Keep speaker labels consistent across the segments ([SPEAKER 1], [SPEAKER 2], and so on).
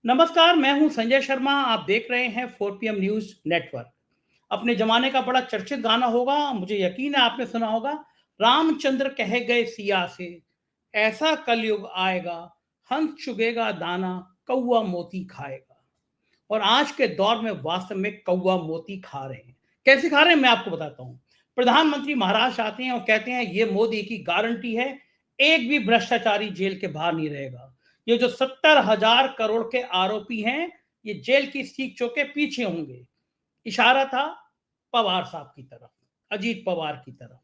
[SPEAKER 1] नमस्कार, मैं हूं संजय शर्मा। आप देख रहे हैं 4 PM न्यूज नेटवर्क। अपने जमाने का बड़ा चर्चित गाना होगा, मुझे यकीन है आपने सुना होगा। रामचंद्र कह गए सिया से, ऐसा कलयुग आएगा, हंस चुगेगा दाना, कौवा मोती खाएगा। और आज के दौर में वास्तव में कौवा मोती खा रहे हैं। कैसे खा रहे हैं मैं आपको बताता हूं। प्रधानमंत्री महाराष्ट्र आते हैं और कहते हैं ये मोदी की गारंटी है, एक भी भ्रष्टाचारी जेल के बाहर नहीं रहेगा। ये जो 70,000 करोड़ के आरोपी हैं, ये जेल की सीख के पीछे होंगे। इशारा था पवार साहब की तरफ, अजीत पवार की तरफ।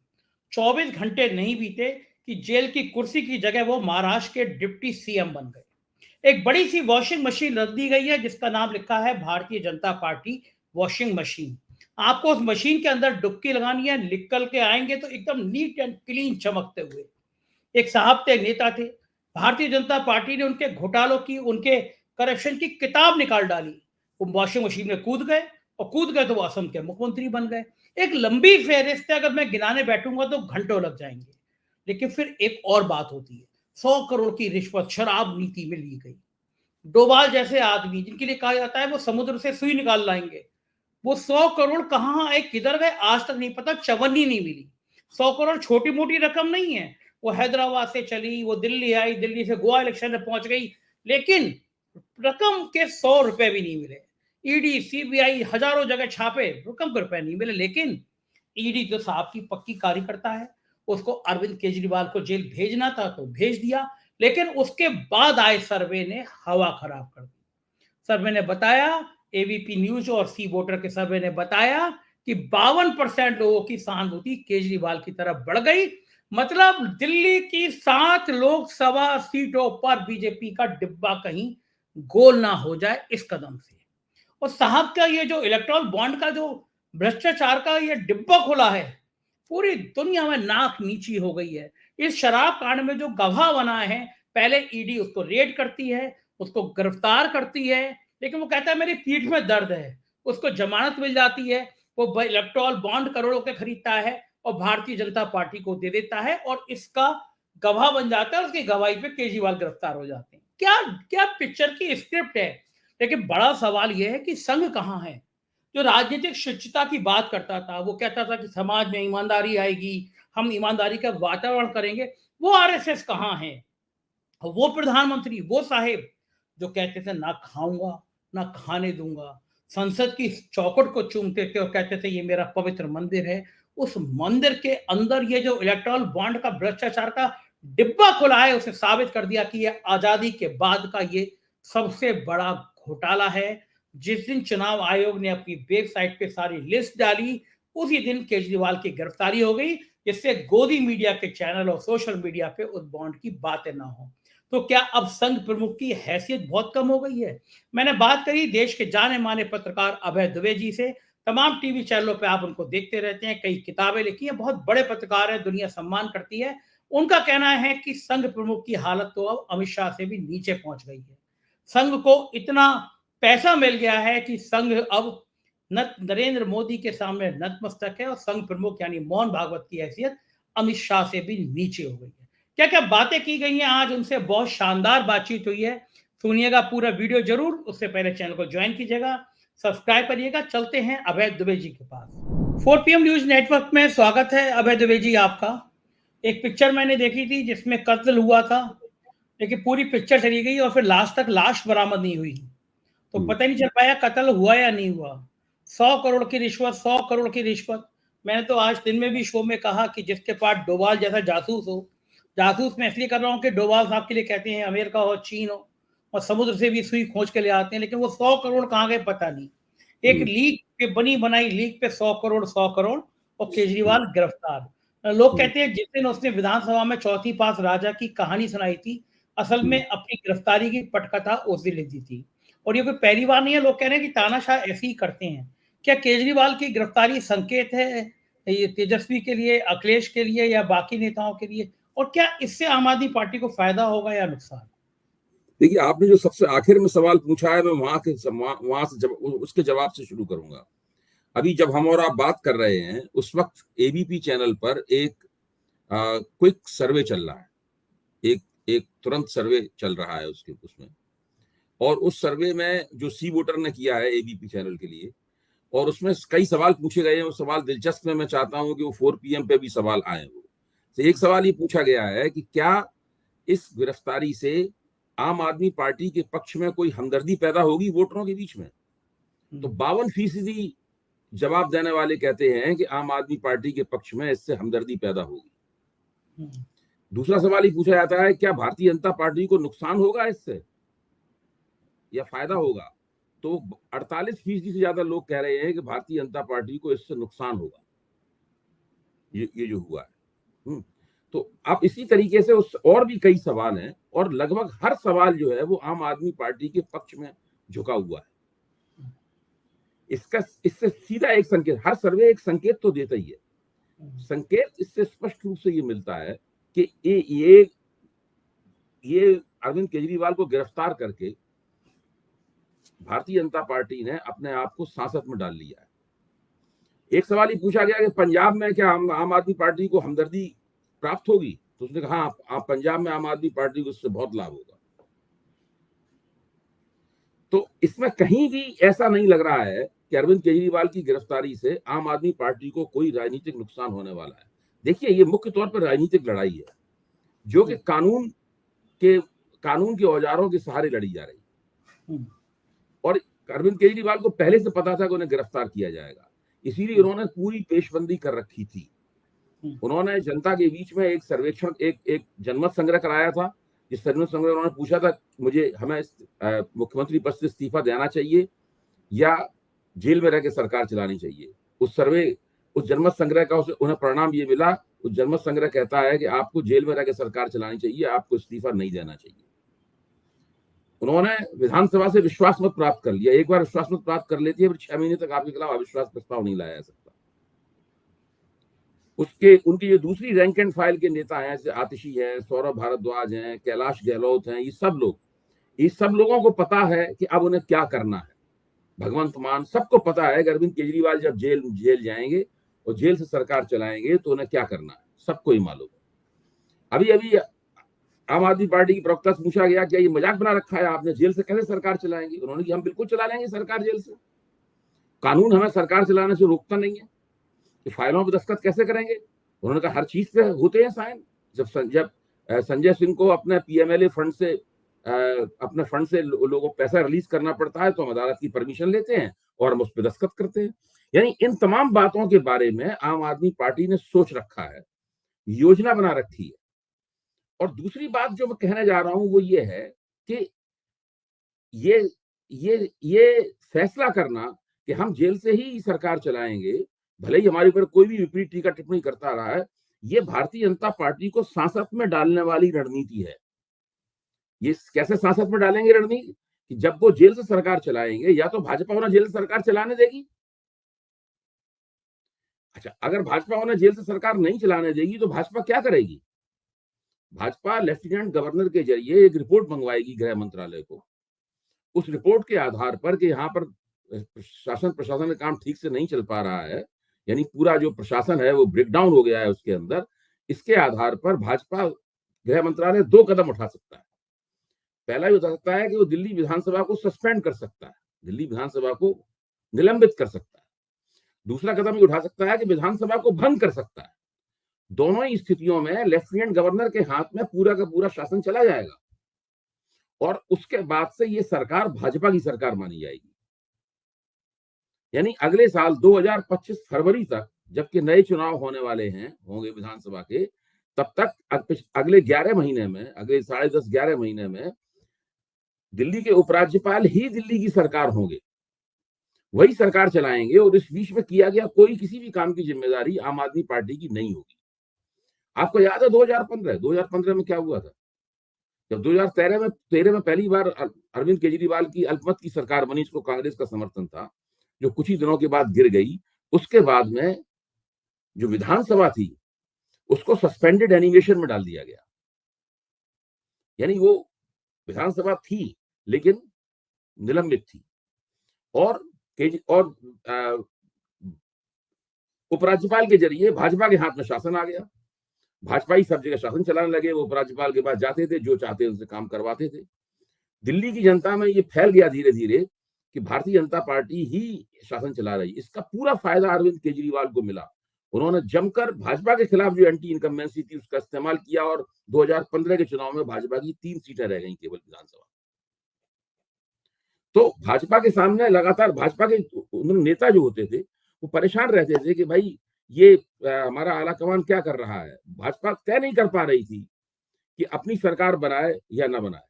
[SPEAKER 1] 24 घंटे नहीं बीते कि जेल की कुर्सी की जगह वो महाराष्ट्र के डिप्टी सीएम बन गए। एक बड़ी सी वॉशिंग मशीन रख दी गई है जिसका नाम लिखा है Bharatiya Janata party washing machine. आपको उस मशीन के अंदर डुबकी लगानी है, निकल के आएंगे तो एकदम नीट एंड क्लीन चमकते हुए। एक साहब थे, नेता थे। भारतीय जनता पार्टी ने उनके घोटालों की, उनके करप्शन की किताब निकाल डाली। वो वॉशिंग मशीन में कूद गए, और कूद गए तो वो असम के मुख्यमंत्री बन गए। एक लंबी फेहरिस्त है, अगर मैं गिनाने बैठूंगा तो घंटों लग जाएंगे। लेकिन फिर एक और बात होती है। 100 करोड़ की रिश्वत शराब नीति में ली गई। डोभाल जैसे आदमी जिनके लिए कहा जाता है वो समुद्र से सुई निकाल लाएंगे, वो 100 करोड़ कहाँ आए, किधर गए, आज तक नहीं पता, चवन्नी नहीं मिली। 100 करोड़ छोटी मोटी रकम नहीं है। वो हैदराबाद से चली, वो दिल्ली आई, दिल्ली से गोवा इलेक्शन में पहुंच गई, लेकिन रकम के 100 रुपए भी नहीं मिले। ईडी सीबीआई हजारों जगह छापे, रकम के रुपए नहीं मिले। लेकिन ईडी तो साहब की पक्की कार्यकर्ता है, उसको अरविंद केजरीवाल को जेल भेजना था तो भेज दिया। लेकिन उसके बाद आए सर्वे ने हवा खराब कर दी। सर्वे ने बताया, एबीपी न्यूज और सी वोटर के सर्वे ने बताया कि 52% लोगों की सहानुभूति केजरीवाल की तरफ बढ़ गई। मतलब दिल्ली की 7 लोकसभा सीटों पर बीजेपी का डिब्बा कहीं गोल ना हो जाए इस कदम से। और साहब का ये जो इलेक्ट्रॉल बॉन्ड का जो भ्रष्टाचार का ये डिब्बा खुला है, पूरी दुनिया में नाक नीची हो गई है। इस शराब कांड में जो गवाह बना है, पहले ईडी उसको रेड करती है, उसको गिरफ्तार करती है, लेकिन वो कहता है मेरी पीठ में दर्द है। उसको जमानत मिल जाती है, वो इलेक्ट्रॉल बॉन्ड करोड़ों के खरीदता है और भारतीय जनता पार्टी को दे देता है, और इसका गवाह बन जाता है। उसकी गवाही पे केजरीवाल गिरफ्तार हो जाते हैं। क्या क्या पिक्चर की स्क्रिप्ट है। लेकिन बड़ा सवाल यह है कि संघ कहां है। जो राजनीतिक शुचिता की बात करता था, वो कहता था कि समाज में ईमानदारी आएगी, हम ईमानदारी का वातावरण करेंगे, वो आरएसएस कहां है। वो प्रधानमंत्री, वो साहेब जो कहते थे ना खाऊंगा ना खाने दूंगा, संसद की चौखट को चूमते थे और कहते थे ये मेरा पवित्र मंदिर है। उस मंदिर के अंदर ये जो इलेक्ट्रल बॉन्ड का भ्रष्टाचार का डिब्बा खुला है, उसे साबित कर दिया कि ये आजादी के बाद का ये सबसे बड़ा घोटाला है। जिस दिन चुनाव आयोग ने अपनी वेबसाइट पे सारी लिस्ट डाली, उसी दिन केजरीवाल की गिरफ्तारी हो गई, जिससे गोदी मीडिया के चैनल और सोशल मीडिया पे उस बॉन्ड की बातें ना हो। तो क्या अब संघ प्रमुख की हैसियत बहुत कम हो गई है। मैंने बात करी देश के जाने माने पत्रकार अभय दुबे जी से। तमाम टीवी चैनलों पे आप उनको देखते रहते हैं, कई किताबें लिखी हैं, बहुत बड़े पत्रकार हैं, दुनिया सम्मान करती है। उनका कहना है कि संघ प्रमुख की हालत तो अब अमित शाह से भी नीचे पहुंच गई है। संघ को इतना पैसा मिल गया है कि संघ अब नरेंद्र मोदी के सामने नतमस्तक है, और संघ प्रमुख यानी मोहन भागवत की हैसियत अमित शाह से भी नीचे हो गई है। क्या क्या बातें की गई हैं आज उनसे, बहुत शानदार बातचीत हुई है। सुनिएगा पूरा वीडियो जरूर। उससे पहले चैनल को ज्वाइन कीजिएगा, सब्सक्राइब करिएगा। चलते हैं अभय दुबे जी के पास। 4 PM न्यूज नेटवर्क में स्वागत है अभय दुबे जी आपका। एक पिक्चर मैंने देखी थी जिसमें कत्ल हुआ था, लेकिन पूरी पिक्चर चली गई और फिर लास्ट तक लाश बरामद नहीं हुई, तो पता ही नहीं चल पाया कत्ल हुआ या नहीं हुआ। 100 करोड़ की रिश्वत, 100 करोड़ की रिश्वत। मैंने तो आज दिन में भी शो में कहा कि जिसके पास डोभाल जैसा जासूस हो, जासूस मैं इसलिए कर रहा हूँ कि डोभाल साहब के लिए कहते हैं अमेरिका हो, चीन हो, और समुद्र से भी सुई खोज के ले आते हैं, लेकिन वो 100 करोड़ कहाँ गए पता नहीं। एक लीक पे बनी बनाई लीक पे 100 करोड़, 100 करोड़, और केजरीवाल गिरफ्तार। लोग कहते हैं जिस दिन उसने विधानसभा में चौथी पास राजा की कहानी सुनाई थी, असल में अपनी गिरफ्तारी की पटकथा उस दिन लिख दी थी। और ये कोई पहली बार नहीं है। लोग कह रहे हैं कि तानाशाह ऐसे ही करते हैं। क्या केजरीवाल की गिरफ्तारी संकेत है ये तेजस्वी के लिए, अखिलेश के लिए, या बाकी नेताओं के लिए, और क्या इससे आम आदमी पार्टी को फायदा होगा या नुकसान।
[SPEAKER 2] देखिए, आपने जो सबसे आखिर में सवाल पूछा है, मैं वहां से उसके जवाब से शुरू करूंगा। अभी जब हम और आप बात कर रहे हैं, उस वक्त एबीपी चैनल पर एक क्विक सर्वे चल रहा है। एक एक तुरंत सर्वे चल रहा है उसमें। और उस सर्वे में जो सी वोटर ने किया है एबीपी चैनल के लिए, और उसमें कई सवाल पूछे गए हैं। वो सवाल दिलचस्प है, मैं चाहता हूं कि वो 4 PM पे भी सवाल आए। वो तो एक सवाल ये पूछा गया है कि क्या इस गिरफ्तारी से आम आदमी पार्टी के पक्ष में कोई हमदर्दी पैदा होगी वोटरों के बीच में। तो 52% जवाब देने वाले कहते हैं कि आम आदमी पार्टी के पक्ष में इससे हमदर्दी पैदा होगी। दूसरा सवाल ये पूछा जाता है, क्या भारतीय जनता पार्टी को नुकसान होगा इससे या फायदा होगा। तो 48% से ज्यादा लोग कह रहे हैं कि भारतीय जनता पार्टी को इससे नुकसान होगा, ये जो हुआ है। तो अब इसी तरीके से उस और भी कई सवाल हैं, और लगभग हर सवाल जो है वो आम आदमी पार्टी के पक्ष में झुका हुआ है। इससे सीधा एक संकेत, हर सर्वे एक संकेत तो देता ही है। संकेत इससे स्पष्ट रूप से ये मिलता है कि ये अरविंद केजरीवाल को गिरफ्तार करके भारतीय जनता पार्टी ने अपने आप को सांसद में डाल लिया है। एक सवाल ये पूछा गया कि पंजाब में क्या आम आदमी पार्टी को हमदर्दी प्राप्त होगी। तो उसने कहा हाँ, पंजाब में आम आदमी पार्टी को इससे बहुत लाभ होगा। तो इसमें कहीं भी ऐसा नहीं लग रहा है कि अरविंद केजरीवाल की गिरफ्तारी से आम आदमी पार्टी को कोई राजनीतिक नुकसान होने वाला है। देखिए, ये मुख्य तौर पर राजनीतिक लड़ाई है जो कि कानून के औजारों के सहारे लड़ी जा रही है। और अरविंद केजरीवाल को पहले से पता था कि उन्हें गिरफ्तार किया जाएगा, इसीलिए उन्होंने पूरी पेशबंदी कर रखी थी। उन्होंने जनता के बीच में एक सर्वेक्षण, एक जनमत संग्रह कराया था, जिस जनमत संग्रह उन्होंने पूछा था हमें मुख्यमंत्री पद से इस्तीफा देना चाहिए या जेल में रह के सरकार चलानी चाहिए। उस जनमत संग्रह का उन्हें परिणाम ये मिला। उस जनमत संग्रह कहता है कि आपको जेल में रह के सरकार चलानी चाहिए, आपको इस्तीफा नहीं देना चाहिए। उन्होंने विधानसभा से विश्वास मत प्राप्त कर लिया। एक बार विश्वास मत प्राप्त कर लेती है, फिर 6 महीने तक आपके खिलाफ अविश्वास प्रस्ताव नहीं लाया जा सकता। उनकी जो दूसरी रैंक एंड फाइल के नेता हैं, जैसे आतिशी हैं, सौरभ भारद्वाज हैं, कैलाश गहलोत हैं, ये सब लोगों को पता है कि अब उन्हें क्या करना है। भगवंत मान सबको पता है कि अरविंद केजरीवाल जब जेल जाएंगे और जेल से सरकार चलाएंगे तो उन्हें क्या करना है, सबको ही मालूम है। अभी आम आदमी पार्टी की प्रवक्ता से पूछा गया, क्या ये मजाक बना रखा है आपने, जेल से कैसे सरकार चलाएंगे। उन्होंने कहा हम बिल्कुल चला लेंगे सरकार जेल से, कानून हमें सरकार चलाने से रोकता नहीं है, तो फाइलों पर दस्तखत कैसे करेंगे। उन्होंने कहा हर चीज पे होते हैं साइन। जब संजय सिंह को अपने PMLA फंड से अपने फंड से लोगों को पैसा रिलीज करना पड़ता है तो हम अदालत की परमिशन लेते हैं और हम उस पर दस्तखत करते हैं। यानी इन तमाम बातों के बारे में आम आदमी पार्टी ने सोच रखा है, योजना बना रखी है। और दूसरी बात जो मैं कहने जा रहा हूं वो ये है कि ये फैसला करना कि हम जेल से ही सरकार चलाएंगे, भले ही हमारे ऊपर कोई भी विपरीत टीका टिप्पणी करता रहा है, ये भारतीय जनता पार्टी को सांसद में डालने वाली रणनीति है। ये कैसे सांसद में डालेंगे रणनीति कि जब वो जेल से सरकार चलाएंगे, या तो भाजपा उन्हें जेल से सरकार चलाने देगी। अच्छा, अगर भाजपा उन्हें जेल से सरकार नहीं चलाने देगी तो भाजपा क्या करेगी। भाजपा लेफ्टिनेंट गवर्नर के जरिए एक रिपोर्ट मंगवाएगी गृह मंत्रालय को। उस रिपोर्ट के आधार पर कि यहाँ पर प्रशासन का काम ठीक से नहीं चल पा रहा है, यानी पूरा जो प्रशासन है वो ब्रेकडाउन हो गया है उसके अंदर, इसके आधार पर भाजपा गृह मंत्रालय 2 कदम उठा सकता है। पहला ये हो सकता है कि वो दिल्ली विधानसभा को सस्पेंड कर सकता है, दिल्ली विधानसभा को निलंबित कर सकता है। दूसरा कदम ये उठा सकता है कि विधानसभा को भंग कर सकता है। दोनों ही स्थितियों में लेफ्टिनेंट गवर्नर के हाथ में पूरा का पूरा शासन चला जाएगा और उसके बाद से ये सरकार भाजपा की सरकार मानी जाएगी। यानी अगले साल 2025 फरवरी तक, जबकि नए चुनाव होने वाले होंगे विधानसभा के, तब तक अगले 11 महीने में, अगले 10.5-11 महीने में दिल्ली के उपराज्यपाल ही दिल्ली की सरकार होंगे, वही सरकार चलाएंगे। और इस बीच में किया गया कोई किसी भी काम की जिम्मेदारी आम आदमी पार्टी की नहीं होगी। आपको याद है 2015 में क्या हुआ था, जब 2013 में पहली बार अरविंद केजरीवाल की अल्पमत की सरकार बनी, इसको कांग्रेस का समर्थन था, जो कुछ ही दिनों के बाद गिर गई। उसके बाद में जो विधानसभा थी उसको सस्पेंडेड एनिमेशन में डाल दिया गया। यानी वो विधानसभा थी लेकिन निलंबित थी, और उपराज्यपाल के जरिए भाजपा के हाथ में शासन आ गया। भाजपा ही सब जगह शासन चलाने लगे। वो उपराज्यपाल के पास जाते थे, जो चाहते उनसे काम करवाते थे। दिल्ली की जनता में ये फैल गया धीरे धीरे कि भारतीय जनता पार्टी ही शासन चला रही। इसका पूरा फायदा अरविंद केजरीवाल को मिला। उन्होंने जमकर भाजपा के खिलाफ जो एंटी इनकम्बेंसी थी उसका इस्तेमाल किया और 2015 के चुनाव में भाजपा की 3 सीटें रह गई केवल विधानसभा। तो भाजपा के सामने लगातार भाजपा के नेता जो होते थे वो परेशान रहते थे कि भाई ये हमारा आलाकमान क्या कर रहा है। भाजपा तय नहीं कर पा रही थी कि अपनी सरकार बनाए या ना बनाए।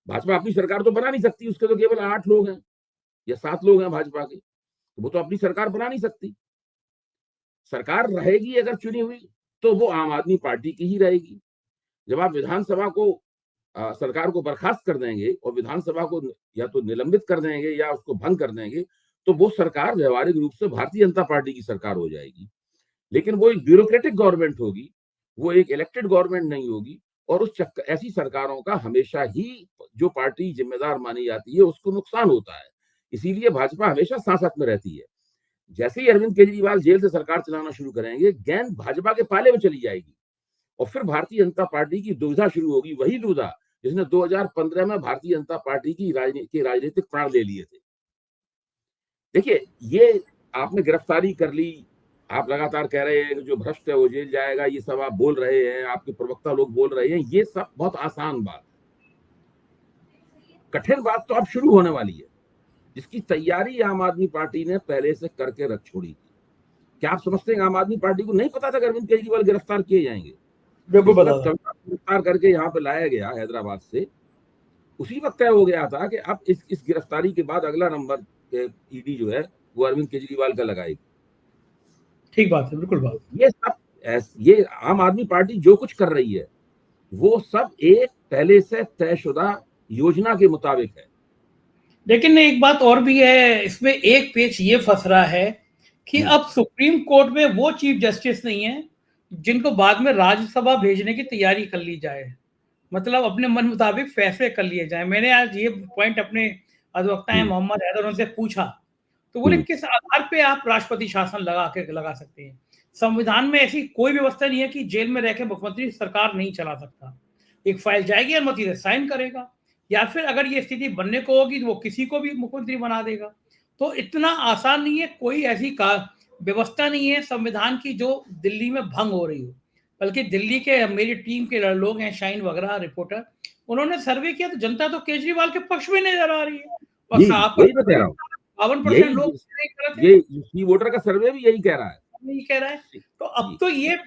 [SPEAKER 2] भाजपा अपनी सरकार तो बना नहीं सकती, उसके तो केवल 8 लोग हैं या 7 लोग हैं भाजपा के, तो वो तो अपनी सरकार बना नहीं सकती। सरकार रहेगी अगर चुनी हुई तो वो आम आदमी पार्टी की ही रहेगी। जब आप विधानसभा को सरकार को बर्खास्त कर देंगे और विधानसभा को या तो निलंबित कर देंगे या उसको भंग कर देंगे, तो वो सरकार व्यवहारिक रूप से भारतीय जनता पार्टी की सरकार हो जाएगी। लेकिन वो एक ब्यूरोक्रेटिक गवर्नमेंट होगी, वो एक इलेक्टेड गवर्नमेंट नहीं होगी। और ऐसी सरकारों का हमेशा ही जो पार्टी जिम्मेदार मानी जाती है उसको नुकसान होता है। इसीलिए भाजपा हमेशा सांसत में रहती है। जैसे ही अरविंद केजरीवाल जेल से सरकार चलाना शुरू करेंगे, गेंद भाजपा के पाले में चली जाएगी और फिर भारतीय जनता पार्टी की दुविधा शुरू होगी, वही दुविधा जिसने 2015 में भारतीय जनता पार्टी की राजनीतिक प्राण ले लिए थे। देखिए, ये आपने गिरफ्तारी कर ली, आप लगातार कह रहे हैं जो भ्रष्ट है वो जेल जाएगा, ये सब आप बोल रहे हैं, आपके प्रवक्ता लोग बोल रहे हैं, ये सब बहुत आसान बात। कठिन बात तो अब शुरू होने वाली है, जिसकी तैयारी आम आदमी पार्टी ने पहले से करके रख छोड़ी थी। क्या आप समझते हैं आम आदमी पार्टी को नहीं पता था कि अरविंद केजरीवाल गिरफ्तार किए जाएंगे?
[SPEAKER 1] बिल्कुल पता था।
[SPEAKER 2] गिरफ्तार करके यहाँ पे लाया गया हैदराबाद से, उसी वक्त तय हो गया था कि अब इस गिरफ्तारी के बाद अगला नंबर ईडी जो है वो अरविंद केजरीवाल का लगाएगी।
[SPEAKER 1] ठीक बात है, बिल्कुल बात।
[SPEAKER 2] ये सब ये आम आदमी पार्टी जो कुछ कर रही है वो सब एक पहले से तयशुदा योजना के मुताबिक है।
[SPEAKER 1] लेकिन एक बात और भी है, इसमें एक पेच ये फंस रहा है कि अब सुप्रीम कोर्ट में वो चीफ जस्टिस नहीं है जिनको बाद में राज्यसभा भेजने की तैयारी कर ली जाए, मतलब अपने मन मुताबिक फैसले कर लिए जाए। मैंने आज ये पॉइंट अपने अधिवक्ता हैं मोहम्मद हैदर उनसे पूछा, तो बोले किस आधार पे आप राष्ट्रपति शासन लगा सकते हैं? संविधान में ऐसी कोई व्यवस्था नहीं है कि जेल में रह के मुख्यमंत्री सरकार नहीं चला सकता। एक फाइल जाएगी, अनुमति से साइन करेगा, या फिर अगर ये स्थिति बनने को होगी तो वो किसी को भी मुख्यमंत्री बना देगा। तो इतना आसान नहीं है, कोई ऐसी व्यवस्था नहीं है संविधान की जो दिल्ली में भंग हो रही हो। बल्कि दिल्ली के मेरी टीम के लोग हैं, शाइन वगैरह रिपोर्टर, उन्होंने सर्वे किया तो जनता तो केजरीवाल के पक्ष में नजर आ रही है।
[SPEAKER 2] वही मैं कह रहा हूँ,
[SPEAKER 1] 52% लोग
[SPEAKER 2] ये वोटर का सर्वे भी यही कह रहा है।
[SPEAKER 1] यही कह रहा है। तो अब तो ये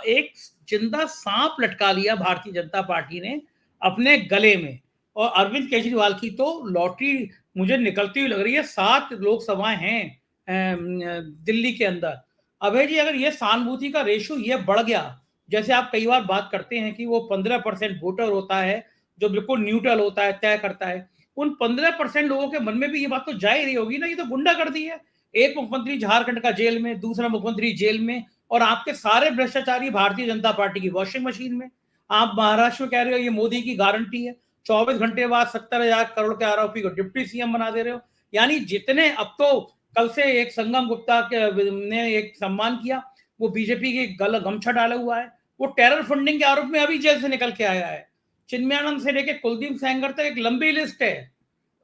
[SPEAKER 1] एक जिंदा सांप लटका लिया भारतीय जनता पार्टी ने अपने गले में। और अरविंद केजरीवाल की तो लॉटरी मुझे निकलती हुई लग रही है। 7 लोकसभाएं हैं दिल्ली के अंदर। अभय जी, अगर ये सहानुभूति का रेशियो ये बढ़ गया, जैसे आप कई बार बात करते हैं कि वो 15% वोटर होता है जो बिल्कुल न्यूट्रल होता है, तय करता है, उन 15% लोगों के मन में भी ये बात तो जा ही रही होगी ना, ये तो गुंडागर्दी है। एक मुख्यमंत्री झारखंड का जेल में, दूसरा मुख्यमंत्री जेल में, और आपके सारे भ्रष्टाचारी भारतीय जनता पार्टी की वॉशिंग मशीन में। आप महाराष्ट्र में कह रहे हो ये मोदी की गारंटी है, 24 घंटे बाद 70,000 करोड़ के आरोपी को डिप्टी सीएम बना दे रहे हो। यानी जितने, अब तो कल से एक संगम गुप्ता के ने एक सम्मान किया, वो बीजेपी के गमछा डाला हुआ है, वो टेरर फंडिंग के आरोप में अभी जेल से निकल के आया है। चिन्मयानंद से लेके कुलदीप सेंगर तक एक लंबी लिस्ट है।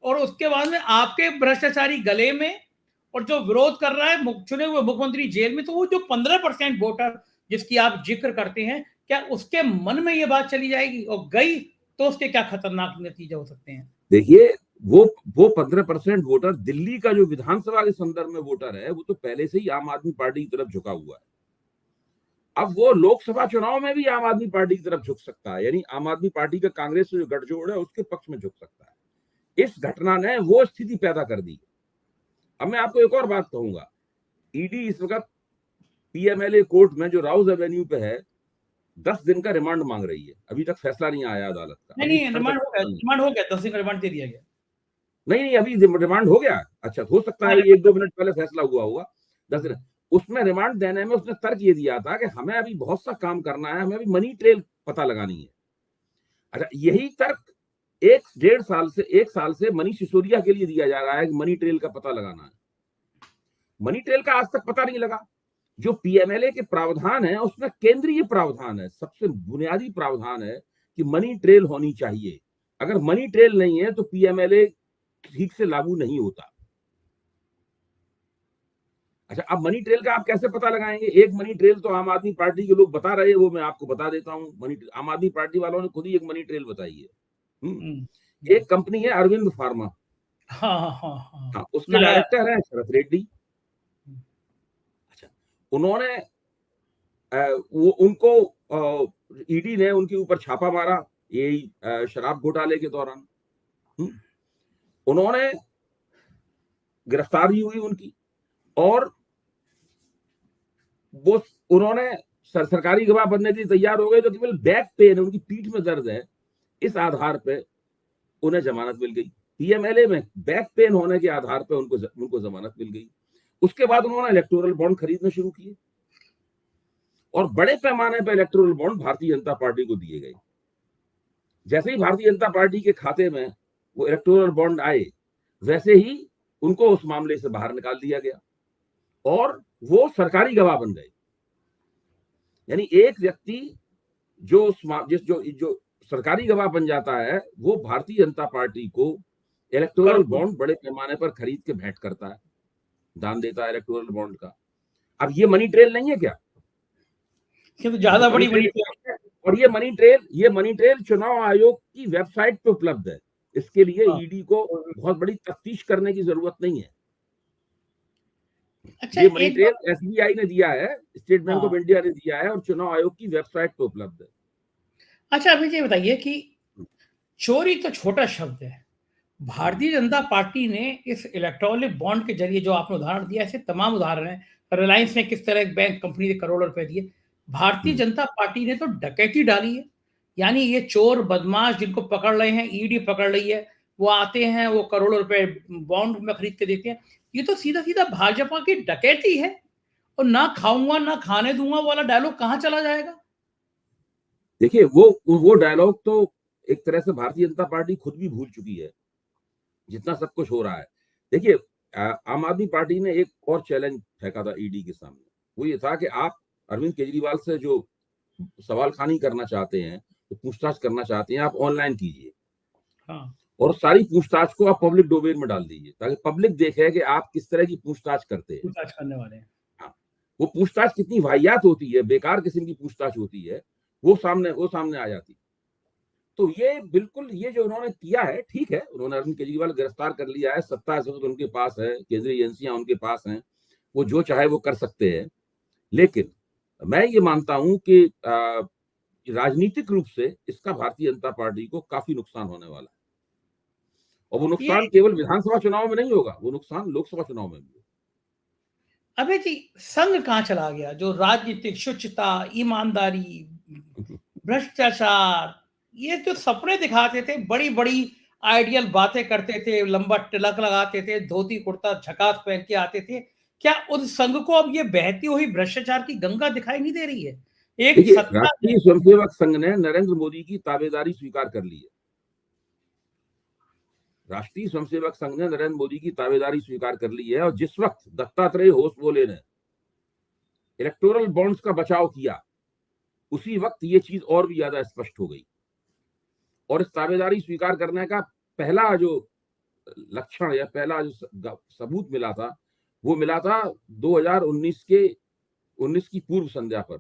[SPEAKER 1] और उसके बाद में आपके भ्रष्टाचारी गले में, और जो विरोध कर रहा है चुने हुए मुख्यमंत्री जेल में। तो वो जो 15% वोटर जिसकी आप जिक्र करते हैं, क्या उसके मन में ये बात चली जाएगी और गई तो उसके क्या खतरनाक नतीजे हो सकते हैं?
[SPEAKER 2] देखिए, वो 15% वोटर दिल्ली का जो विधानसभा के संदर्भ में वोटर है, वो तो पहले से ही आम आदमी पार्टी की तरफ झुका हुआ है। अब वो लोकसभा चुनाव में भी आम आदमी पार्टी की तरफ झुक सकता है, यानी आम आदमी पार्टी का कांग्रेस से जो गठजोड़ है उसके पक्ष में झुक सकता है। इस घटना ने वो स्थिति पैदा कर दी। अब मैं आपको एक और बात कहूंगा, ईडी इस वक्त पीएमएलए कोर्ट में जो राउज एवेन्यू पे है 10 दिन का रिमांड मांग रही है। अभी तक फैसला नहीं आया अदालत का।
[SPEAKER 1] नहीं, रिमांड हो गया 10 दिन का रिमांड दे दिया गया।
[SPEAKER 2] नहीं, अभी रिमांड हो गया। अच्छा, हो सकता है 1-2 मिनट पहले फैसला हुआ होगा। 10 दिन उसमें रिमांड देने में उसने तर्क ये दिया था कि हमें अभी बहुत सा काम करना है, हमें अभी मनी ट्रेल पता लगानी है। अच्छा, यही तर्क 1 साल से मनीष सिसोदिया के लिए दिया जा रहा है कि मनी ट्रेल का पता लगाना है। मनी ट्रेल का आज तक पता नहीं लगा। जो पीएमएलए के प्रावधान है उसमें केंद्रीय प्रावधान है, सबसे बुनियादी प्रावधान है कि मनी ट्रेल होनी चाहिए। अगर मनी ट्रेल नहीं है तो पीएमएलए ठीक से लागू नहीं होता। अच्छा, अब मनी ट्रेल का आप कैसे पता लगाएंगे? एक मनी ट्रेल तो आम आदमी पार्टी के लोग बता रहे हैं, वो मैं आपको बता देता हूँ। आम आदमी पार्टी वालों ने खुद ही एक मनी ट्रेल बताई है। एक कंपनी है अरविंद फार्मा।
[SPEAKER 1] हाँ,
[SPEAKER 2] उसके डायरेक्टर है शरद रेड्डी। अच्छा, उन्होंने वो उनको ईडी ने उनके ऊपर छापा मारा यही शराब घोटाले के दौरान। उन्होंने गिरफ्तारी हुई उनकी, और वो उन्होंने सरकारी गवाह बनने के लिए तैयार हो गए, तो केवल बैक पेन, उनकी पीठ में दर्द है, इस आधार पे उन्हें जमानत मिल गई। पीएमएलए में बैक पेन होने के आधार पे उनको जमानत मिल गई। उसके बाद उन्होंने इलेक्टोरल बॉन्ड खरीदने शुरू किए, और बड़े पैमाने पर electoral bond Bharatiya Janata party को दिए गए। जैसे ही भारतीय जनता पार्टी के खाते में वो इलेक्टोरल बॉन्ड आए, वैसे ही उनको उस मामले से बाहर निकाल दिया गया, और वो सरकारी गवाह बन गए। यानी एक व्यक्ति जो सरकारी गवाह बन जाता है, वो भारतीय जनता पार्टी को इलेक्टोरल बॉन्ड बड़े पैमाने पर खरीद के भेंट करता है, दान देता है इलेक्टोरल बॉन्ड का। अब ये मनी ट्रेल नहीं है क्या?
[SPEAKER 1] ये तो ज्यादा बड़ी मनी
[SPEAKER 2] ट्रेल है। और ये मनी ट्रेल चुनाव आयोग की वेबसाइट पे उपलब्ध है। इसके लिए ईडी को बहुत बड़ी तफ्तीश करने की जरूरत नहीं है।
[SPEAKER 1] अच्छा,
[SPEAKER 2] ये मनी ट्रेल एसबीआई ने दिया है, स्टेट बैंक ऑफ इंडिया ने दिया है, और चुनाव आयोग की वेबसाइट पे उपलब्ध है।
[SPEAKER 1] अच्छा, अभी ये बताइए कि चोरी तो छोटा शब्द है, भारतीय जनता पार्टी ने इस इलेक्ट्रॉनिक बॉन्ड के जरिए, जो आपने उदाहरण दिया, ऐसे तमाम उदाहरण हैं, रिलायंस ने किस तरह एक बैंक कंपनी ने करोड़ों रुपए दिए, भारतीय जनता पार्टी ने तो डकैती डाली है। यानी ये चोर बदमाश जिनको पकड़ रहे हैं, ईडी पकड़ रही है, वो आते हैं, वो करोड़ों रुपए बॉन्ड में खरीद के देते हैं। ये तो सीधा सीधा भाजपा की डकैती है, और ना खाऊंगा ना खाने दूंगा वाला डायलॉग कहां चला जाएगा?
[SPEAKER 2] देखिए, वो डायलॉग तो एक तरह से भारतीय जनता पार्टी खुद भी भूल चुकी है, जितना सब कुछ हो रहा है। देखिए, आम आदमी पार्टी ने एक और चैलेंज फेंका था ईडी के सामने। वो ये था कि आप अरविंद केजरीवाल से जो सवाल खानी करना चाहते हैं, तो पूछताछ करना चाहते हैं, आप ऑनलाइन कीजिए।
[SPEAKER 1] हाँ।
[SPEAKER 2] और सारी पूछताछ को आप पब्लिक डोमेन में डाल दीजिए, ताकि पब्लिक देखे कि आप किस तरह की पूछताछ करते हैं।
[SPEAKER 1] पूछताछ करने वाले हैं।
[SPEAKER 2] हाँ, वो पूछताछ कितनी वाहियात होती है, बेकार किस्म की पूछताछ होती है, वो सामने आ जाती। तो ये बिल्कुल, ये जो उन्होंने किया है, ठीक है, उन्होंने अरविंद केजरीवाल गिरफ्तार कर लिया है, सत्ता इस वक्त उनके पास है, केंद्रीय एजेंसियां उनके पास हैं, वो जो चाहे वो कर सकते हैं। लेकिन मैं ये मानता हूं कि राजनीतिक रूप से इसका भारतीय जनता पार्टी को काफी नुकसान होने वाला है, और वो नुकसान केवल विधानसभा चुनाव में नहीं होगा, वो नुकसान लोकसभा चुनाव में भी होगा।
[SPEAKER 1] अबे जी, संघ कहां चला गया जो राजनीतिक शुचिता, ईमानदारी, भ्रष्टाचार, ये जो सपने दिखाते थे, बड़ी बड़ी आइडियल बातें करते थे, लंबा तिलक लगाते थे, धोती कुर्ता झकास पहन के आते थे, क्या उस संघ को अब ये बहती हुई भ्रष्टाचार की गंगा दिखाई नहीं दे रही है? एक
[SPEAKER 2] देखिए,
[SPEAKER 1] सत्ता
[SPEAKER 2] राष्ट्रीय स्वयंसेवक संघ ने नरेंद्र मोदी की ताबेदारी स्वीकार कर ली है। राष्ट्रीय स्वयंसेवक संघ ने नरेंद्र मोदी की ताबेदारी स्वीकार कर ली है, और जिस वक्त दत्तात्रेय होसबोले ने इलेक्टोरल बॉन्ड्स का बचाव किया, उसी वक्त ये चीज और भी ज्यादा स्पष्ट हो गई। और इस ताबेदारी स्वीकार करने का पहला जो लक्षण या पहला जो सबूत मिला था, वो मिला था 2019 की पूर्व संध्या पर,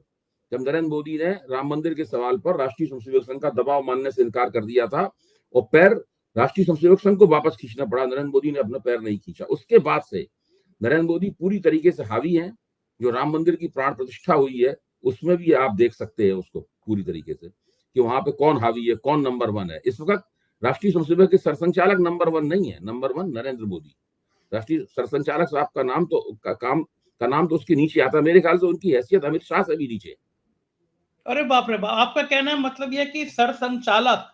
[SPEAKER 2] जब नरेंद्र मोदी ने राम मंदिर के सवाल पर राष्ट्रीय स्वयंसेवक संघ का दबाव मानने से इनकार कर दिया था, और पैर राष्ट्रीय स्वयंसेवक संघ को वापस खींचना पड़ा, नरेंद्र मोदी ने अपना पैर नहीं खींचा। उसके बाद से नरेंद्र मोदी पूरी तरीके से हावी हैं। जो राम मंदिर की प्राण प्रतिष्ठा हुई है, उसमें भी आप देख सकते हैं उसको पूरी तरीके से, कि वहां पे कौन हावी है, कौन नंबर 1 है। इस वक्त राष्ट्रीय स्वयंसेवक के सरसंचालक नंबर 1 नहीं है, नंबर 1 नरेंद्र मोदी। राष्ट्रीय सरसंचालक साहब का नाम तो उसके नीचे आता है। मेरे ख्याल से उनकी हैसियत अमित शाह से भी नीचे।
[SPEAKER 1] अरे बाप रे बाप, आपका कहना है मतलब यह कि सरसंचालक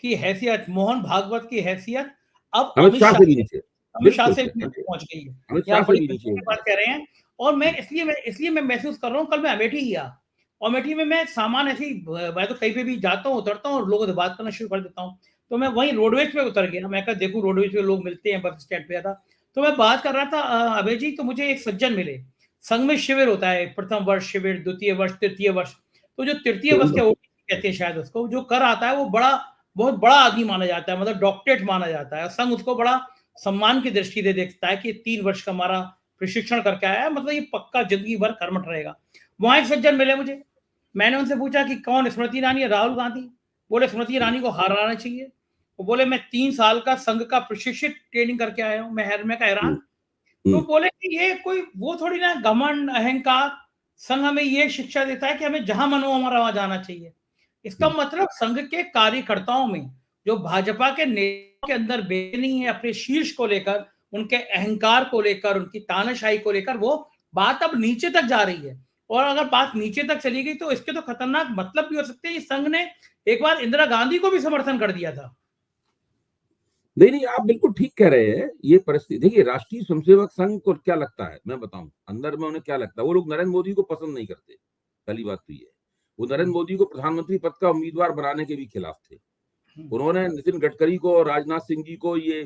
[SPEAKER 1] की हैसियत, मोहन भागवत की हैसियत अब
[SPEAKER 2] अमित शाह से भी नीचे,
[SPEAKER 1] अमित शाह से
[SPEAKER 2] बिल्कुल
[SPEAKER 1] पहुंच गई है।
[SPEAKER 2] अमित
[SPEAKER 1] या
[SPEAKER 2] शाह से
[SPEAKER 1] बड़ी
[SPEAKER 2] भी
[SPEAKER 1] खुशी
[SPEAKER 2] नीचे।
[SPEAKER 1] की बात कह रहे हैं। और मैं इसलिए मैं महसूस कर रहा हूँ, कल मैं अमेठी गया, और अमेठी में मैं सामान ऐसे ही, मैं तो कहीं पे भी जाता हूँ, उतरता हूँ और लोगों से बात करना शुरू कर देता हूँ। तो मैं वहीं रोडवेज पे उतर गया, मैं कहा देखूं रोडवेज पे लोग मिलते हैं, बस स्टैंड पे था, तो मैं बात कर रहा था अभय जी, तो मुझे एक सज्जन मिले। संघ में शिविर होता है, प्रथम वर्ष शिविर, द्वितीय वर्ष, तृतीय वर्ष। तो जो तृतीय वर्ष के कहते हैं शायद उसको, जो कर आता है वो बड़ा बहुत बड़ा आदमी माना जाता है, मतलब डॉक्टरेट माना जाता है। संघ उसको बड़ा सम्मान की दृष्टि से देखता है कि 3 वर्ष का हमारा प्रशिक्षण करके आया है, मतलब ये पक्का ज़िंदगी भर कर्मठ रहेगा। वहाँ एक सज्जन मिले मुझे, मैंने उनसे पूछा कि कौन, स्मृति ईरानी या राहुल गांधी? बोले स्मृति ईरानी को हराना चाहिए। वो बोले मैं 3 साल का संघ का प्रशिक्षित ट्रेनिंग करके आया हूँ। मैं कहा हैरान। तो बोले कि ये कोई वो थोड़ी ना, घमंड, अहंकार। संघ हमें ये शिक्षा देता है कि हमें जहां मन हो हमारा वहां जाना चाहिए। इसका मतलब संघ के कार्यकर्ताओं में जो भाजपा के नेताओं के अंदर बेचैनी है अपने शीर्ष को लेकर, उनके अहंकार को लेकर, उनकी तानाशाही को लेकर, वो बात अब नीचे तक जा रही है। और अगर बात नीचे तक चली गई तो इसके तो खतरनाक मतलब भी हो सकते हैं। इस संघ ने एक बार इंदिरा गांधी को भी समर्थन कर दिया था।
[SPEAKER 2] नहीं नहीं, आप बिल्कुल ठीक कह रहे हैं। ये परिस्थिति देखिए, राष्ट्रीय स्वयंसेवक संघ को क्या लगता है, मैं बताऊं अंदर में उन्हें क्या लगता है। वो लोग नरेंद्र मोदी को पसंद नहीं करते, पहली बात तो ये। वो नरेंद्र मोदी को प्रधानमंत्री पद का उम्मीदवार बनाने के भी खिलाफ थे। उन्होंने नितिन गडकरी को और राजनाथ सिंह जी को ये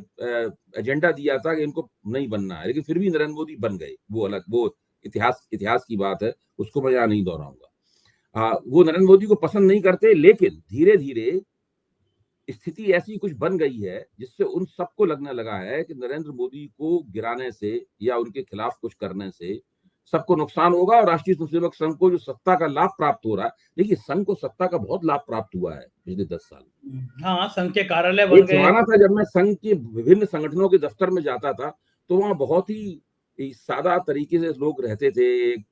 [SPEAKER 2] एजेंडा दिया था कि इनको नहीं बनना है, लेकिन फिर भी नरेंद्र मोदी बन गए। वो अलग, वो इतिहास की बात है, उसको मैं यहाँ नहीं दोहराऊंगा। वो नरेंद्र मोदी को पसंद नहीं करते, लेकिन धीरे धीरे स्थिति ऐसी कुछ बन गई है जिससे उन सबको लगने लगा है कि नरेंद्र मोदी को गिराने से या उनके खिलाफ कुछ करने से सबको नुकसान होगा। और राष्ट्रीय स्वयंसेवक संघ को जो सत्ता का लाभ प्राप्त हो रहा है, देखिए संघ को सत्ता का बहुत लाभ प्राप्त हुआ है पिछले 10 साल।
[SPEAKER 1] हाँ, संघ के कार्यालय बन
[SPEAKER 2] एक
[SPEAKER 1] गए।
[SPEAKER 2] जमाना था जब मैं संघ के विभिन्न संगठनों के दफ्तर में जाता था, तो वहां बहुत ही सादा तरीके से लोग रहते थे। एक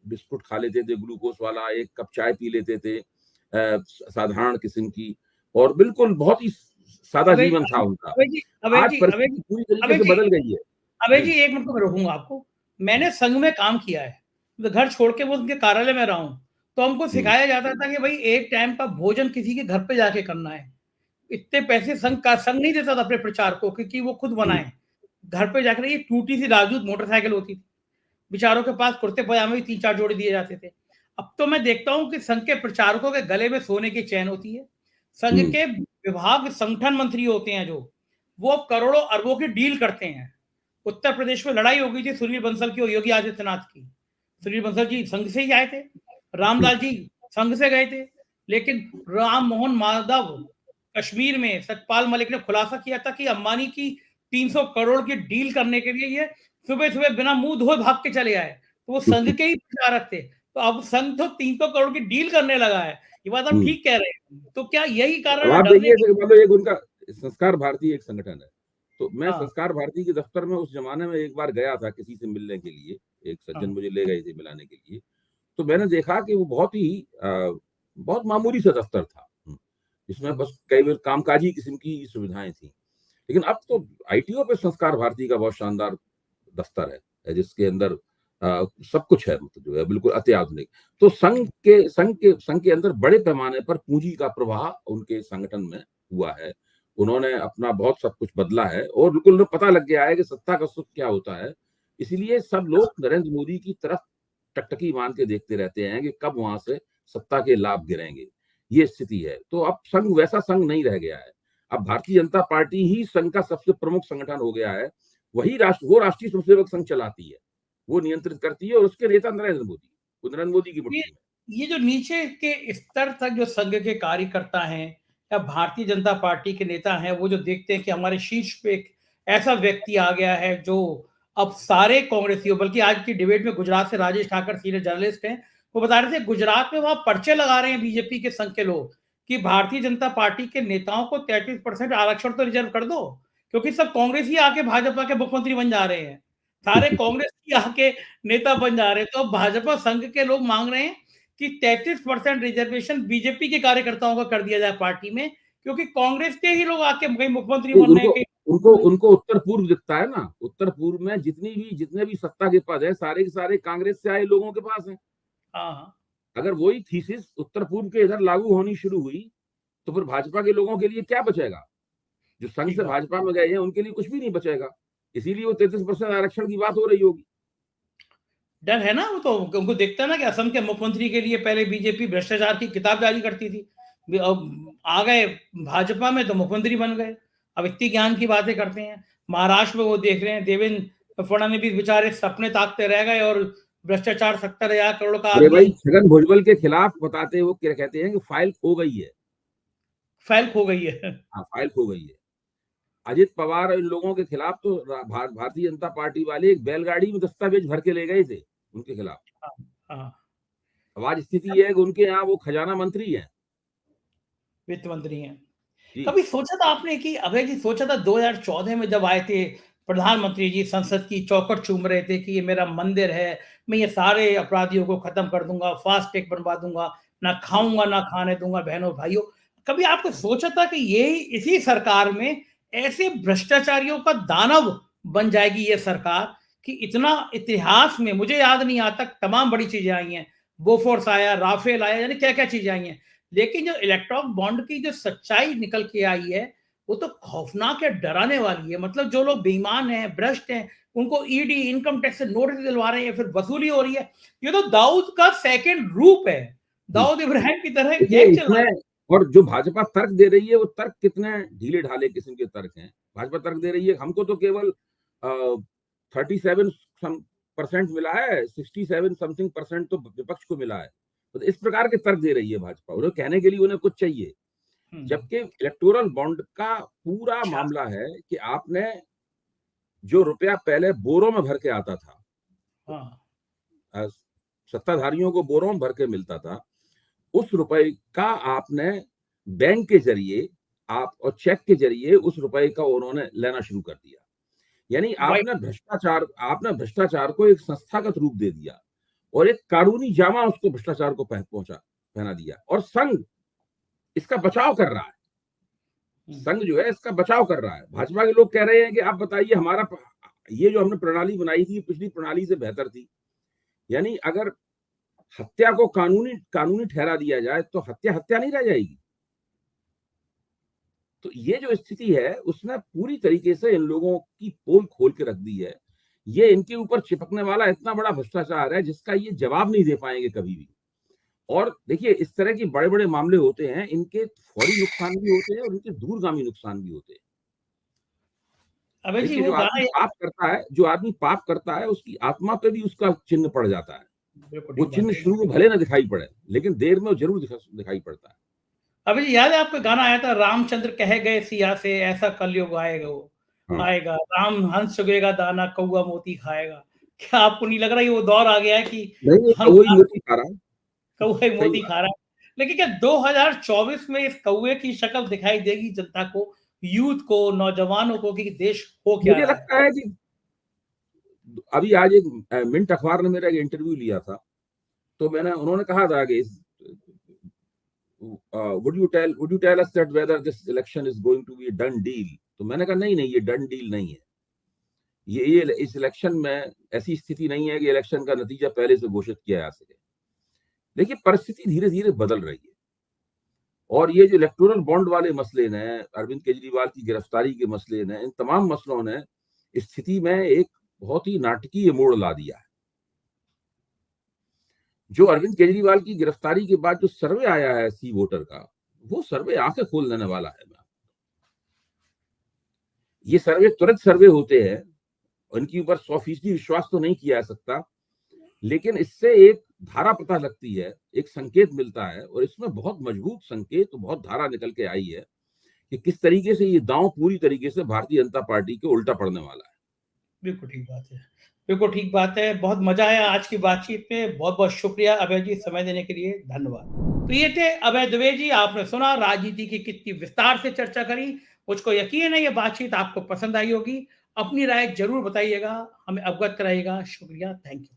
[SPEAKER 2] बिस्कुट खा लेते थे ग्लूकोज वाला, एक कप चाय पी लेते थे साधारण किस्म की, और बिल्कुल बहुत ही सादा
[SPEAKER 1] अबे
[SPEAKER 2] जीवन था उनका।
[SPEAKER 1] अबे जी अबे
[SPEAKER 2] आज
[SPEAKER 1] जी अबे
[SPEAKER 2] परिस्थिति
[SPEAKER 1] जी
[SPEAKER 2] पूरी तरीके
[SPEAKER 1] अबे
[SPEAKER 2] से
[SPEAKER 1] जी
[SPEAKER 2] बदल गई है।
[SPEAKER 1] अबे जी, एक मिनट को मैं रोकूंगा आपको। मैंने संघ में काम किया है, तो घर छोड़ के वो उनके कार्यालय में रहा हूँ। तो हमको
[SPEAKER 2] हम्म,
[SPEAKER 1] सिखाया जाता था कि भाई एक टाइम का भोजन किसी के घर पे जाके करना है। इतने पैसे संघ नहीं देता था अपने प्रचार को कि वो खुद
[SPEAKER 2] हम्म,
[SPEAKER 1] बनाए। घर पे जाकर ये टूटी सी राजदूत मोटरसाइकिल होती थी, बेचारों के पास कुर्ते पजामे भी 3-4 जोड़े दिए जाते थे। अब तो मैं देखता हूँ कि संघ के प्रचारकों के गले में सोने की चैन होती है। संघ
[SPEAKER 2] हम्म,
[SPEAKER 1] के विभाग संगठन मंत्री होते हैं जो, वो करोड़ों अरबों की डील करते हैं। उत्तर प्रदेश में लड़ाई हो गई थी सुनील बंसल की और योगी आदित्यनाथ की। सुनील बंसल जी संघ से ही आए थे, रामलाल जी संघ से गए थे। लेकिन राम मोहन माधव कश्मीर में सतपाल मलिक ने खुलासा किया था कि अंबानी की 300 करोड़ की डील करने के लिए ये सुबह सुबह बिना मुंह धोए भाग के चले आए। तो वो संघ के ही प्रचारक थे। तो अब संघ तो 300 करोड़ की डील करने लगा है। ये बात आप
[SPEAKER 2] हम्म।
[SPEAKER 1] ठीक कह रहे हैं। तो क्या यही
[SPEAKER 2] अब
[SPEAKER 1] कारण है
[SPEAKER 2] आप
[SPEAKER 1] डरने
[SPEAKER 2] देखिए
[SPEAKER 1] का?
[SPEAKER 2] कि मतलब एक उनका संस्कार भारती एक संगठन है। तो मैं
[SPEAKER 1] हाँ,
[SPEAKER 2] संस्कार भारती के दफ्तर में उस जमाने में एक बार गया था किसी से मिलने के लिए। एक सज्जन
[SPEAKER 1] हाँ,
[SPEAKER 2] मुझे ले गए थे मिलाने के लिए। तो मैंने देखा कि वो बहुत मामूली सा दफ्तर था, जिसमें बस कई बार कामकाजी किस्म की सुविधाएं थी। लेकिन अब तो आईटीओ पे संस्कार भारती का बहुत शानदार दफ्तर है, जिसके अंदर सब कुछ है, मतलब जो है बिल्कुल अत्याधुनिक। तो संघ के अंदर बड़े पैमाने पर पूंजी का प्रवाह उनके संगठन में हुआ है। उन्होंने अपना बहुत सब कुछ बदला है, और बिल्कुल उन्हें पता लग गया है कि सत्ता का सुख क्या होता है। इसीलिए सब लोग नरेंद्र मोदी की तरफ टकटकी मान के देखते रहते हैं कि कब वहां से सत्ता के लाभ गिरेंगे। ये स्थिति है। तो अब संघ वैसा संघ नहीं रह गया है। अब भारतीय जनता पार्टी ही संघ का सबसे प्रमुख संगठन हो गया है। वो राष्ट्रीय स्वयंसेवक संघ चलाती है, वो नियंत्रित करती है, और उसके नेता नरेंद्र मोदी, वो नरेंद्र मोदी की
[SPEAKER 1] ये
[SPEAKER 2] मुट्ठी में।
[SPEAKER 1] ये जो नीचे के स्तर तक जो संघ के कार्यकर्ता हैं या भारतीय जनता पार्टी के नेता हैं, वो जो देखते हैं कि हमारे शीर्ष पे एक ऐसा व्यक्ति आ गया है जो अब सारे कांग्रेसियों, बल्कि आज की डिबेट में गुजरात से राजेश ठाकर सीनियर जर्नलिस्ट हैं, वो बता रहे थे गुजरात में वहां पर्चे लगा रहे हैं बीजेपी के संघ के लोग कि भारतीय जनता पार्टी के नेताओं को 33% आरक्षण तो रिजर्व कर दो, क्योंकि सब कांग्रेस ही आके भाजपा के मुख्यमंत्री बन जा रहे हैं। सारे कांग्रेस ही आके नेता बन जा रहे हैं। तो अब भाजपा संघ के लोग मांग रहे हैं कि 33% रिजर्वेशन बीजेपी के कार्यकर्ताओं का कर दिया जाए पार्टी में, क्योंकि कांग्रेस के ही लोग आके कहीं मुख्यमंत्री बन रहे
[SPEAKER 2] उनको
[SPEAKER 1] हैं
[SPEAKER 2] उनको
[SPEAKER 1] कहीं।
[SPEAKER 2] उनको उत्तर पूर्व दिखता है ना। उत्तर पूर्व में जितने भी सत्ता के पद है, सारे के सारे कांग्रेस से आए लोगों के पास हैं।
[SPEAKER 1] हाँ, हाँ।
[SPEAKER 2] अगर वही थीसिस उत्तर पूर्व के इधर लागू होनी शुरू हुई, तो फिर भाजपा के लोगों के लिए क्या बचेगा? जो संघ
[SPEAKER 1] ठीक
[SPEAKER 2] से
[SPEAKER 1] बात।
[SPEAKER 2] भाजपा में गए हैं उनके लिए कुछ भी नहीं बचेगा। इसीलिए वो 33% आरक्षण की बात हो रही होगी।
[SPEAKER 1] डर है ना, वो तो उनको देखता है ना कि असम के मुख्यमंत्री के लिए पहले बीजेपी भ्रष्टाचार की किताब जारी करती थी, अब आ गए भाजपा में तो मुख्यमंत्री बन गए। अब इतनी ज्ञान की बातें करते हैं। महाराष्ट्र में वो देख रहे हैं, देवेंद्र फडणवीस बेचारे सपने ताकते रह गए और भ्रष्टाचार 70,000 करोड़ का
[SPEAKER 2] अरे
[SPEAKER 1] आदमी।
[SPEAKER 2] भाई, छगन भुजबल के खिलाफ बताते वो क्या कहते हैं कि फाइल खो गई है।
[SPEAKER 1] फाइल खो गई है।
[SPEAKER 2] हाँ, फाइल खो गई है। अजित पवार और इन लोगों के खिलाफ तो भारतीय जनता पार्टी वाले एक बैलगाड़ी में दस्तावेज भर के ले गए थे उनके खिलाफ।
[SPEAKER 1] हाँ, हाँ।
[SPEAKER 2] अब आज स्थिति ये है कि उनके यहाँ वो खजाना मंत्री हैं।
[SPEAKER 1] वित्त मंत्री हैं।
[SPEAKER 2] जी।
[SPEAKER 1] कभी सोचा था आपने कि अभय जी, सोचा था 2014 में जब आए थे प्रधानमंत्री जी, संसद की चौखट चूम रहे थे कि ये मेरा मंदिर है, मैं ये सारे अपराधियों को खत्म कर दूंगा, फास्ट ट्रैक बनवा दूंगा, ना खाऊंगा ना खाने दूंगा बहनों भाइयों। कभी आपने सोचा था कि ये इसी सरकार में ऐसे भ्रष्टाचारियों का दानव बन जाएगी ये सरकार, कि इतना इतिहास में मुझे याद नहीं आता, तमाम बड़ी चीजें आई हैं, बोफोर्स आया, राफेल आया, यानी क्या क्या चीजें आई हैं, लेकिन जो इलेक्ट्रॉन बॉन्ड की जो सच्चाई निकल के आई है वो तो खौफनाक है, डराने वाली है। मतलब जो लोग बेईमान हैं, भ्रष्ट हैं, उनको ईडी, इनकम टैक्स से नोटिस दिलवा रहे हैं, फिर वसूली हो रही है। ये तो दाऊद का सेकंड रूप है, दाऊद इब्राहिम की तरह
[SPEAKER 2] देखिए
[SPEAKER 1] गैंग चला
[SPEAKER 2] इसमें,
[SPEAKER 1] रहा है।
[SPEAKER 2] और जो भाजपा तर्क दे रही है वो तर्क कितने ढीले ढाले किस्म के तर्क हैं। भाजपा तर्क दे रही है हमको तो केवल 37% मिला है, 67 समथिंग परसेंट तो विपक्ष को मिला है। तो इस प्रकार के तर्क दे रही है भाजपा, उन्हें कहने के लिए उन्हें कुछ चाहिए। जबकि इलेक्टोरल बॉन्ड का पूरा मामला है कि आपने जो रुपया पहले बोरों में भर के आता था,
[SPEAKER 1] हाँ,
[SPEAKER 2] सत्ताधारियों को बोरों में भर के मिलता था, उस रुपए का आपने बैंक के जरिए आप और चेक के जरिए उस रुपए का उन्होंने लेना शुरू कर दिया। यानी आपने भ्रष्टाचार को एक संस्थागत रूप दे दिया और एक कानूनी जामा उसको भ्रष्टाचार को पहना दिया। और संघ इसका बचाव कर रहा है, संघ जो है इसका बचाव कर रहा है। भाजपा के लोग कह रहे हैं कि आप बताइए, हमारा ये जो हमने प्रणाली बनाई थी पिछली प्रणाली से बेहतर थी। यानी अगर हत्या को कानूनी ठहरा दिया जाए तो हत्या नहीं रह जाएगी। तो ये जो स्थिति है उसने पूरी तरीके से इन लोगों की पोल खोल के रख दी है। ये इनके ऊपर चिपकने वाला इतना बड़ा भ्रष्टाचार है जिसका ये जवाब नहीं दे पाएंगे कभी भी। और देखिए इस तरह के बड़े बड़े मामले होते हैं, इनके फौरी नुकसान भी होते हैं और इनके दूरगामी नुकसान भी होते हैं।
[SPEAKER 1] अबे जी
[SPEAKER 2] देखिए
[SPEAKER 1] वो गाना
[SPEAKER 2] जो आदमी पाप करता है उसकी आत्मा पे भी उसका चिन्ह पड़ जाता है।
[SPEAKER 1] बिल्कुल
[SPEAKER 2] वो
[SPEAKER 1] ठीक
[SPEAKER 2] चिन्ह
[SPEAKER 1] बात है।
[SPEAKER 2] शुरू में भले ना दिखाई पड़े, लेकिन देर में वो जरूर दिखाई पड़ता है।
[SPEAKER 1] अबे जी याद है आपको गाना आया था, रामचंद्र कह गए सिया से, ऐसा कलयुग आएगा वो
[SPEAKER 2] हाँ।
[SPEAKER 1] आएगा, राम हंस चुगेगा दाना, कौआ मोती खाएगा। क्या आपको नहीं लग रहा है वो दौर आ गया है कि
[SPEAKER 2] नहीं,
[SPEAKER 1] हम
[SPEAKER 2] वही मोती खा रहा है।
[SPEAKER 1] कौए
[SPEAKER 2] सही
[SPEAKER 1] मोती
[SPEAKER 2] बात।
[SPEAKER 1] खा रहा है? लेकिन क्या 2024 में इस कौए की शक्ल दिखाई देगी जनता को, यूथ को, नौजवानों को, कि देश हो क्या
[SPEAKER 2] मुझे
[SPEAKER 1] रहा है?
[SPEAKER 2] लगता है कि अभी आज एक मिंट अखबार ने मेरा एक इंटरव्यू लिया था, तो उन्होंने कहा था कि would you tell us that whether this election is going to be a done deal? तो मैंने कहा नहीं ये डन डील नहीं है। ये इस इलेक्शन में ऐसी स्थिति नहीं है कि इलेक्शन का नतीजा पहले से घोषित किया जा सके। देखिए परिस्थिति धीरे धीरे बदल रही है और ये जो इलेक्टोरल बॉन्ड वाले मसले ने, अरविंद केजरीवाल की गिरफ्तारी के मसले ने, इन तमाम मसलों ने स्थिति में एक बहुत ही नाटकीय मोड़ ला दिया है। जो अरविंद केजरीवाल की गिरफ्तारी के बाद जो सर्वे आया है सी वोटर का, वो सर्वे आंखें खोल देने वाला है। ये सर्वे त्वरित सर्वे होते हैं, उनके ऊपर 100% विश्वास तो नहीं किया जा सकता, लेकिन इससे एक धारा पता लगती है, एक संकेत मिलता है और इसमें बहुत मजबूत संकेत, बहुत धारा निकल के आई है कि किस तरीके से ये दांव पूरी तरीके से भारतीय जनता पार्टी के उल्टा पड़ने वाला है।
[SPEAKER 1] बिल्कुल ठीक बात है, बिल्कुल ठीक बात है। बहुत मजा आया आज की बातचीत में। बहुत बहुत शुक्रिया अभय जी, समय देने के लिए धन्यवाद। तो ये थे अभय दुबे जी। आपने सुना राजनीति की कितनी विस्तार से चर्चा करी। मुझको यकीन है ये बातचीत आपको पसंद आई होगी। अपनी राय जरूर बताइएगा, हमें अवगत कराइएगा। शुक्रिया, थैंक यू।